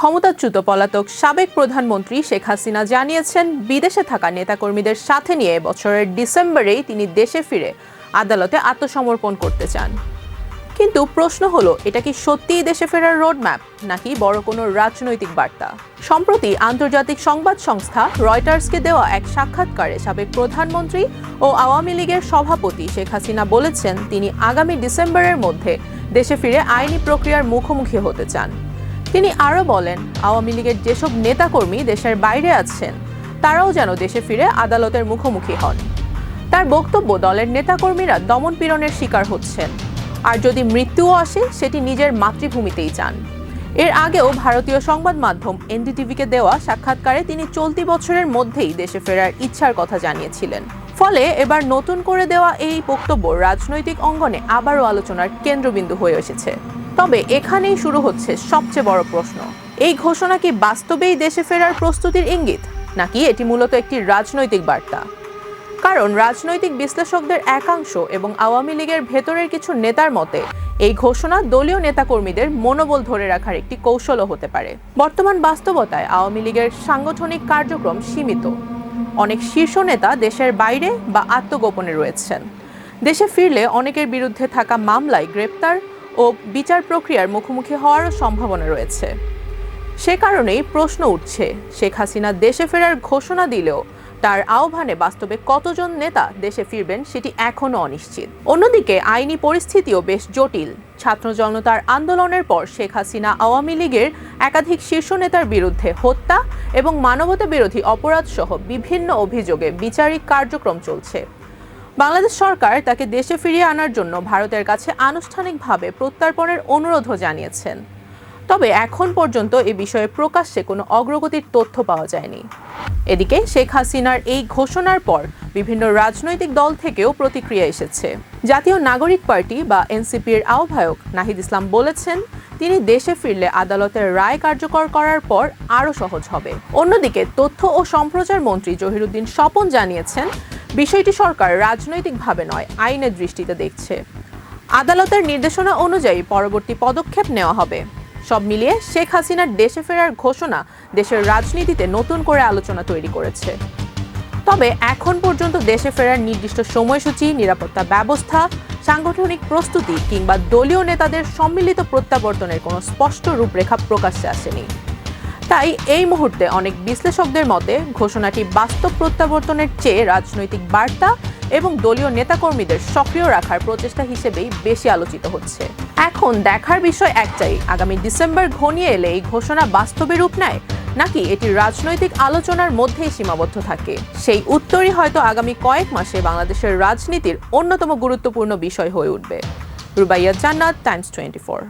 ক্ষমতাচ্যুত পলাতক সাবেক প্রধানমন্ত্রী শেখ হাসিনা জানিয়েছেন, বিদেশে থাকা নেতাকর্মীদের সাথে নিয়ে বছরের ডিসেম্বরেই তিনি দেশে ফিরে আদালতে আত্মসমর্পণ করতে চান। কিন্তু প্রশ্ন হলো, এটা কি সত্যিই দেশে ফেরার রোডম্যাপ নাকি বড় কোনো রাজনৈতিক বার্তা? সম্প্রতি আন্তর্জাতিক সংবাদ সংস্থা রয়টার্সকে দেওয়া এক সাক্ষাৎকারে সাবেক প্রধানমন্ত্রী ও আওয়ামী লীগের সভাপতি শেখ হাসিনা বলেছেন, তিনি আগামী ডিসেম্বরের মধ্যে দেশে ফিরে আইনি প্রক্রিয়ার মুখোমুখি হতে চান। তিনি আরও বলেন, আওয়ামী লীগের যেসব নেতাকর্মী দেশের বাইরে আছেন তারাও যেন দেশে ফিরে আদালতের মুখোমুখি হন। তার বক্তব্য, দলের নেতাকর্মীরা দমন-পীড়নের শিকার হচ্ছেন, আর যদি মৃত্যুও আসে সেটি নিজের মাতৃভূমিতেই চান। এর আগেও ভারতীয় সংবাদ মাধ্যম এনডিটিভিকে দেওয়া সাক্ষাৎকারে তিনি চলতি বছরের মধ্যেই দেশে ফেরার ইচ্ছার কথা জানিয়েছিলেন। ফলে এবার নতুন করে দেওয়া এই বক্তব্য রাজনৈতিক অঙ্গনে আবারও আলোচনার কেন্দ্রবিন্দু হয়ে এসেছে। তবে এখানেই শুরু হচ্ছে সবচেয়ে বড় প্রশ্ন, এই ঘোষণা কি বাস্তবেই দেশে ফেরার প্রস্তুতির ইঙ্গিত, নাকি এটি মূলত একটি রাজনৈতিক বার্তা? কারণ রাজনৈতিক বিশ্লেষকদের একাংশ এবং আওয়ামী লীগের ভেতরের কিছু নেতার মতে এই ঘোষণা দলীয় নেতাকর্মীদের মনোবল ধরে রাখার একটি কৌশলও হতে পারে। বর্তমান বাস্তবতায় আওয়ামী লীগের সাংগঠনিক কার্যক্রম সীমিত। অনেক শীর্ষ নেতা দেশের বাইরে বা আত্মগোপনে রয়েছেন। দেশে ফিরলে অনেকের বিরুদ্ধে থাকা মামলায় গ্রেপ্তার ও বিচার প্রক্রিয়ার মুখোমুখি হওয়ারও সম্ভাবনা রয়েছে। সে কারণেই প্রশ্ন উঠছে, শেখ হাসিনা দেশে ফেরার ঘোষণা দিলেও তার আহ্বানে বাস্তবে কতজন নেতা দেশে ফিরবেন সেটি এখনও অনিশ্চিত। অন্যদিকে আইনি পরিস্থিতিও বেশ জটিল। ছাত্র জনতার আন্দোলনের পর শেখ হাসিনা আওয়ামী লীগের একাধিক শীর্ষ নেতার বিরুদ্ধে হত্যা এবং মানবতা বিরোধী অপরাধ সহ বিভিন্ন অভিযোগে বিচারিক কার্যক্রম চলছে। বাংলাদেশ সরকার তাকে দেশে ফিরিয়ে আনার জন্য ভারতের কাছে আনুষ্ঠানিকভাবে প্রত্যর্পণের অনুরোধও জানিয়েছেন। তবে এখন পর্যন্ত এ বিষয়ে প্রকাশ্যে কোনো অগ্রগতির তথ্য পাওয়া যায়নি। এদিকে শেখ হাসিনার এই ঘোষণার পর বিভিন্ন রাজনৈতিক দল থেকেও প্রতিক্রিয়া এসেছে। জাতীয় নাগরিক পার্টি বা এনসিপির আহ্বায়ক নাহিদ ইসলাম বলেছেন, তিনি দেশে ফিরলে আদালতের রায় কার্যকর করার পর আরও সহজ হবে। অন্যদিকে তথ্য ও সম্প্রচার মন্ত্রী জহিরুদ্দিন স্বপন জানিয়েছেন, বিষয়টি সরকার রাজনৈতিকভাবে নয়, আইনের দৃষ্টিতে দেখছে। আদালতের নির্দেশনা অনুযায়ী পরবর্তী পদক্ষেপ নেওয়া হবে। সব মিলিয়ে শেখ হাসিনার দেশে ফেরার ঘোষণা দেশের রাজনীতিতে নতুন করে আলোচনা তৈরি করেছে। তবে এখন পর্যন্ত দেশে ফেরার নির্দিষ্ট সময়সূচি, নিরাপত্তা ব্যবস্থা, সাংগঠনিক প্রস্তুতি কিংবা দলীয় নেতাদের সম্মিলিত প্রত্যাবর্তনের কোনো স্পষ্ট রূপরেখা প্রকাশ্যে আসেনি। তাই এই মুহূর্তে অনেক বিশ্লেষকদের মতে ঘোষণাটি বাস্তব প্রত্যাবর্তনের চেয়ে রাজনৈতিক বার্তা এবং দলীয় নেতাকর্মীদের সক্রিয় রাখার প্রচেষ্টা হিসেবেই বেশি আলোচিত হচ্ছে। এখন দেখার বিষয় একটাই, আগামী ডিসেম্বর ঘনিয়ে এলে এই ঘোষণা বাস্তবে রূপ নেয় নাকি এটি রাজনৈতিক আলোচনার মধ্যেই সীমাবদ্ধ থাকে। সেই উত্তরই হয়তো আগামী কয়েক মাসে বাংলাদেশের রাজনীতির অন্যতম গুরুত্বপূর্ণ বিষয় হয়ে উঠবে। রুবাইয়া জান্নাত, টাইমস 24।